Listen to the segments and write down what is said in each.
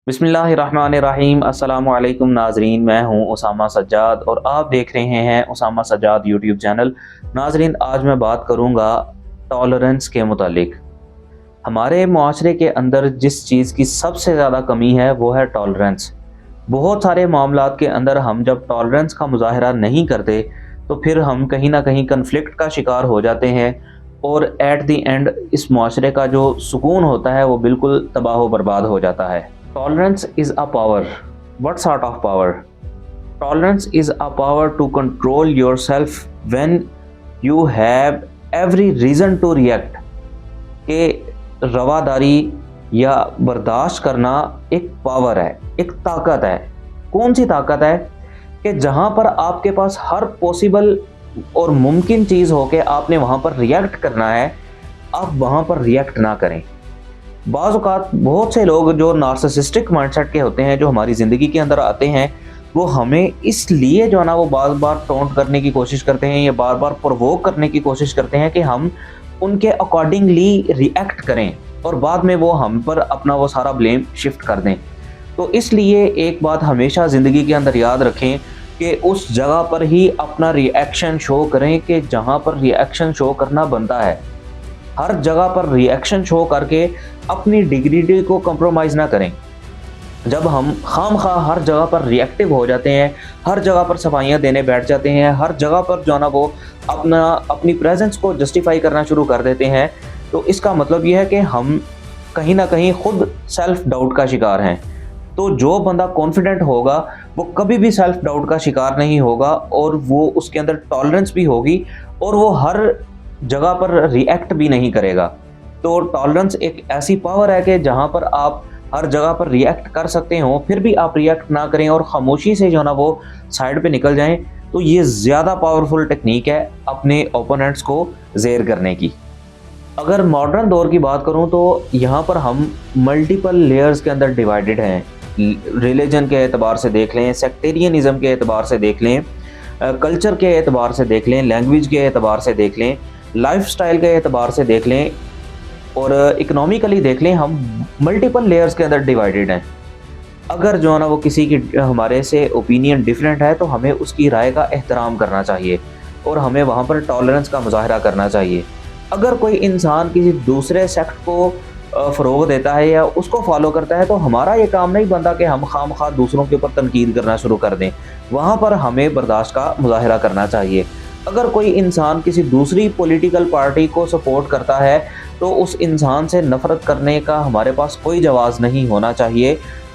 बिस्मिल्लाहिर्रहमानिर्रहीम। अस्सलाम वालेकुम नाजरीन, मैं हूं उसामा सज्जाद और आप देख रहे हैं उसामा सज्जाद यूट्यूब चैनल। नाजरीन, आज मैं बात करूंगा टॉलरेंस के मुतालिक। हमारे मुआशरे के अंदर जिस चीज़ की सबसे ज़्यादा कमी है वो है टॉलरेंस। बहुत सारे मामलात के अंदर हम जब टॉलरेंस का मुजाहरा नहीं करते तो फिर हम कहीं ना कहीं कन्फ्लिक्ट का शिकार हो जाते हैं और एट दी एंड इस मुआशरे का जो सुकून होता है वो बिल्कुल तबाह बर्बाद हो जाता है। Tolerance is a power. What sort of power? Tolerance is a power to control yourself when you have every reason to react. कि रवादारी या बर्दाश्त करना एक पावर है, एक ताकत है। कौन सी ताकत है? कि जहाँ पर आपके पास हर पॉसिबल और मुमकिन चीज़ हो के आपने वहाँ पर रिएक्ट करना है, आप वहाँ पर रिएक्ट ना करें। बाज़ औक़ात बहुत से लोग जो नार्सिसिस्टिक माइंडसेट के होते हैं, जो हमारी ज़िंदगी के अंदर आते हैं, वो हमें इसलिए जो है ना वो बार बार टोंट करने की कोशिश करते हैं या बार बार प्रोवोक करने की कोशिश करते हैं कि हम उनके अकॉर्डिंगली रिएक्ट करें और बाद में वो हम पर अपना वो सारा ब्लेम शिफ्ट कर दें। तो इसलिए एक बात हमेशा ज़िंदगी के अंदर याद रखें कि उस जगह पर ही अपना रिएक्शन शो करें कि जहाँ पर रिएक्शन शो करना बनता है। हर जगह पर रिएक्शन शो करके अपनी डिग्निटी को कंप्रोमाइज़ ना करें। जब हम खामखा हर जगह पर रिएक्टिव हो जाते हैं, हर जगह पर सफाइयाँ देने बैठ जाते हैं, हर जगह पर जो है ना वो अपनी प्रेजेंस को जस्टिफाई करना शुरू कर देते हैं, तो इसका मतलब ये है कि हम कहीं ना कहीं खुद सेल्फ डाउट का शिकार हैं। तो जो बंदा कॉन्फिडेंट होगा वो कभी भी सेल्फ डाउट का शिकार नहीं होगा और वो उसके अंदर टॉलरेंस भी होगी और वो हर जगह पर रिएक्ट भी नहीं करेगा। तो टॉलरेंस एक ऐसी पावर है कि जहाँ पर आप हर जगह पर रिएक्ट कर सकते हो, फिर भी आप रिएक्ट ना करें और ख़ामोशी से जो ना वो साइड पे निकल जाएं, तो ये ज़्यादा पावरफुल टेक्निक है अपने ओपोनेंट्स को ज़ेर करने की। अगर मॉडर्न दौर की बात करूँ तो यहाँ पर हम मल्टीपल लेयर्स के अंदर डिवाइडेड हैं। रिलीजन के एतबार से देख लें, सेक्टेरियनिज़म के एतबार से देख लें, कल्चर के एतबार से देख लें, लैंग्वेज के एतबार से देख लें, लाइफ स्टाइल के एतबार से देख लें और इकोनॉमिकली देख लें। हम मल्टीपल लेयर्स के अंदर डिवाइडेड हैं। अगर जो है ना वो किसी की हमारे से ओपिनियन डिफरेंट है तो हमें उसकी राय का एहतराम करना चाहिए और हमें वहाँ पर टॉलरेंस का मुजाहरा करना चाहिए। अगर कोई इंसान किसी दूसरे सेक्ट को फ़रोग़ देता है या उसको फॉलो करता है तो हमारा ये काम नहीं बनता कि हम खामखा दूसरों के ऊपर तनकीद करना शुरू कर दें। वहाँ पर हमें बर्दाश्त का मुजाहरा करना चाहिए। अगर कोई इंसान किसी दूसरी पॉलिटिकल पार्टी को सपोर्ट करता है तो उस इंसान से नफ़रत करने का हमारे पास कोई जवाज़ नहीं होना चाहिए,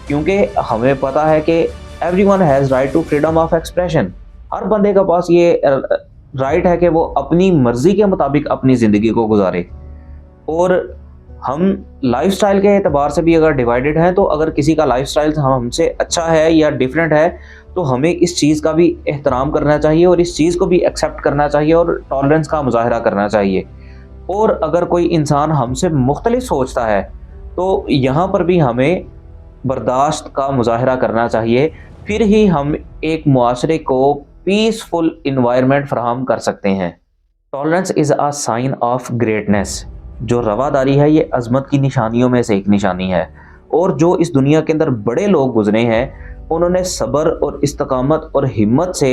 क्योंकि हमें पता है कि everyone has right to freedom of expression. हर बंदे के पास ये राइट है कि वो अपनी मर्ज़ी के मुताबिक अपनी ज़िंदगी को गुजारे। और हम लाइफस्टाइल के एतबार से भी अगर डिवाइडेड हैं, तो अगर किसी का लाइफस्टाइल हमसे अच्छा है या डिफरेंट है तो हमें इस चीज़ का भी एहतराम करना चाहिए और इस चीज़ को भी एक्सेप्ट करना चाहिए और टॉलरेंस का मुजाहरा करना चाहिए। और अगर कोई इंसान हमसे मुख्तलिफ सोचता है तो यहाँ पर भी हमें बर्दाश्त का मुजाहरा करना चाहिए, फिर ही हम एक मुआशरे को पीसफुल इन्वायरमेंट फराहम कर सकते हैं। Tolerance is a sign of greatness. जो रवादारी है ये अज़मत की निशानियों में से एक निशानी है और जो इस दुनिया के अंदर बड़े लोग गुजरे हैं उन्होंने सब्र और इस्तकामत और हिम्मत से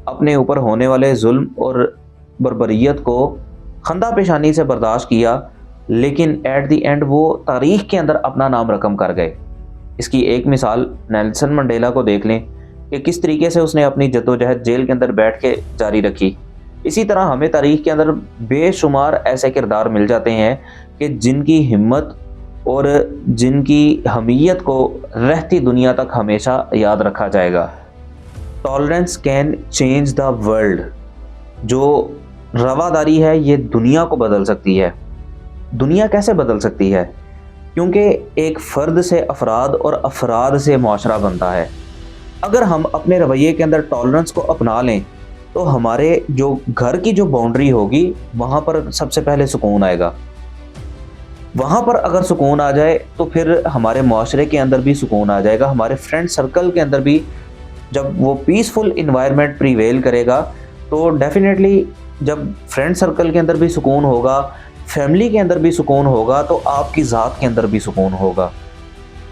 अपने ऊपर होने वाले जुल्म और बर्बरियत को खंदा पेशानी से बर्दाश्त किया, लेकिन एट दी एंड वो तारीख़ के अंदर अपना नाम रकम कर गए। इसकी एक मिसाल नेल्सन मंडेला को देख लें कि किस तरीके से उसने अपनी जद्दोजहद जेल के अंदर बैठ के जारी रखी। इसी तरह हमें तारीख़ के अंदर बेशुमार ऐसे किरदार मिल जाते हैं कि जिनकी हिम्मत और जिनकी हमीयत को रहती दुनिया तक हमेशा याद रखा जाएगा। Tolerance can change the world. जो रवादारी है ये दुनिया को बदल सकती है। दुनिया कैसे बदल सकती है? क्योंकि एक फ़र्द से अफराद और अफराद से मुआशरा बनता है। अगर हम अपने रवैये के अंदर टॉलरेंस को अपना लें तो हमारे जो घर की जो बाउंड्री होगी वहाँ पर सबसे पहले सुकून आएगा। वहाँ पर अगर सुकून आ जाए तो फिर हमारे मुआशरे के अंदर भी सुकून आ जाएगा। हमारे फ्रेंड सर्कल के अंदर भी जब वो पीसफुल इन्वायरमेंट प्रीवेल करेगा तो डेफिनेटली जब फ्रेंड सर्कल के अंदर भी सुकून होगा, फैमिली के अंदर भी सुकून होगा, तो आपकी ज़ात के अंदर भी सुकून होगा।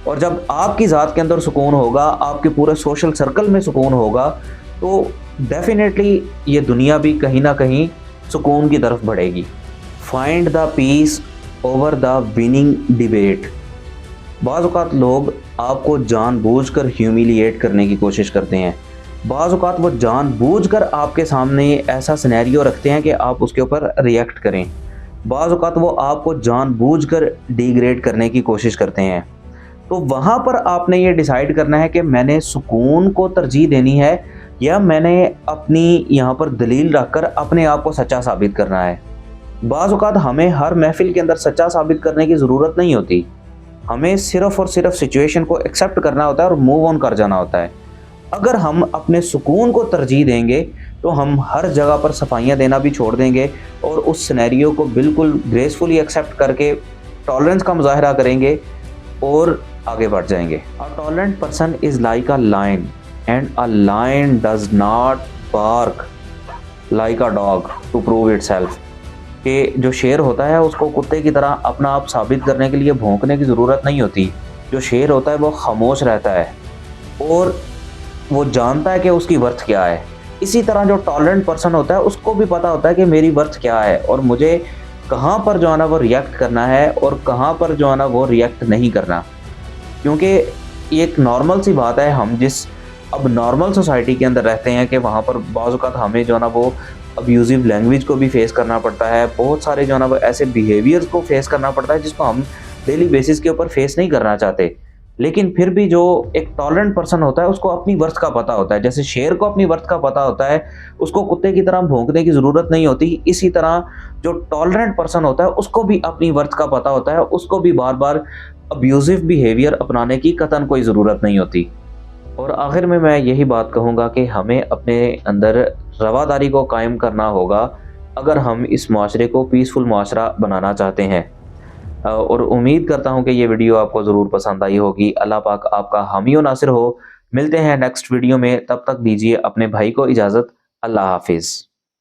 اور جب آپ کی ذات کے اندر سکون ہوگا، آپ کے پورے سوشل سرکل میں سکون ہوگا، تو ڈیفینیٹلی یہ دنیا بھی کہیں نہ کہیں سکون کی طرف بڑھے گی۔ Find the peace over the winning debate. بعض اوقات لوگ آپ کو جان بوجھ کر ہیومیلیٹ کرنے کی کوشش کرتے ہیں، بعض اوقات وہ جان بوجھ کر آپ کے سامنے ایسا سینیریو رکھتے ہیں کہ آپ اس کے اوپر ریئیکٹ کریں، بعض اوقات وہ آپ کو جان بوجھ کر ڈیگریڈ کرنے کی کوشش کرتے ہیں۔ تو وہاں پر آپ نے یہ ڈیسائیڈ کرنا ہے کہ میں نے سکون کو ترجیح دینی ہے یا میں نے اپنی یہاں پر دلیل رکھ کر اپنے آپ کو سچا ثابت کرنا ہے۔ بعض اوقات ہمیں ہر محفل کے اندر سچا ثابت کرنے کی ضرورت نہیں ہوتی، ہمیں صرف اور صرف سچویشن کو ایکسیپٹ کرنا ہوتا ہے اور موو آن کر جانا ہوتا ہے۔ اگر ہم اپنے سکون کو ترجیح دیں گے تو ہم ہر جگہ پر صفائیاں دینا بھی چھوڑ دیں گے اور اس سینیریو کو بالکل گریسفلی ایکسیپٹ کر کے ٹالرنس کا مظاہرہ کریں گے اور آگے بڑھ جائیں گے۔ A tolerant person is like a lion and a lion does not bark like a dog to prove itself۔ کہ جو شیر ہوتا ہے اس کو کتے کی طرح اپنا آپ ثابت کرنے کے لیے بھونکنے کی ضرورت نہیں ہوتی، جو شیر ہوتا ہے وہ خاموش رہتا ہے اور وہ جانتا ہے کہ اس کی ورتھ کیا ہے۔ اسی طرح جو ٹالرنٹ پرسن ہوتا ہے اس کو بھی پتہ ہوتا ہے کہ میری ورتھ کیا ہے اور مجھے کہاں پر جو ہے نا وہ ریئیکٹ کرنا ہے اور کہاں پر جو ہے نا وہ ریئیکٹ نہیں کرنا، کیونکہ یہ ایک نارمل سی بات ہے۔ ہم جس اب نارمل سوسائٹی کے اندر رہتے ہیں کہ وہاں پر بعض اوقات ہمیں جو ہے نا وہ ابیوزیو لینگویج کو بھی فیس کرنا پڑتا ہے، بہت سارے جو ہے نا وہ ایسے بیہیویئرز کو فیس کرنا پڑتا ہے جس کو ہم ڈیلی بیسس کے اوپر فیس نہیں کرنا چاہتے، لیکن پھر بھی جو ایک ٹالرنٹ پرسن ہوتا ہے اس کو اپنی ورتھ کا پتہ ہوتا ہے، جیسے شیر کو اپنی ورتھ کا پتہ ہوتا ہے، اس کو کتے کی طرح بھونکنے کی ضرورت نہیں ہوتی، اسی طرح جو ٹالرنٹ پرسن ہوتا ہے اس کو بھی اپنی ورتھ کا پتہ ہوتا ہے، اس کو بھی بار بار ابیوزیو بیہیویئر اپنانے کی قطعاً کوئی ضرورت نہیں ہوتی۔ اور آخر میں یہی بات کہوں گا کہ ہمیں اپنے اندر رواداری کو قائم کرنا ہوگا اگر ہم اس معاشرے کو پیسفل معاشرہ بنانا چاہتے ہیں۔ اور امید کرتا ہوں کہ یہ ویڈیو آپ کو ضرور پسند آئی ہوگی۔ اللہ پاک آپ کا حامی و ناصر ہو۔ ملتے ہیں نیکسٹ ویڈیو میں، تب تک دیجیے اپنے بھائی کو اجازت۔ اللہ حافظ۔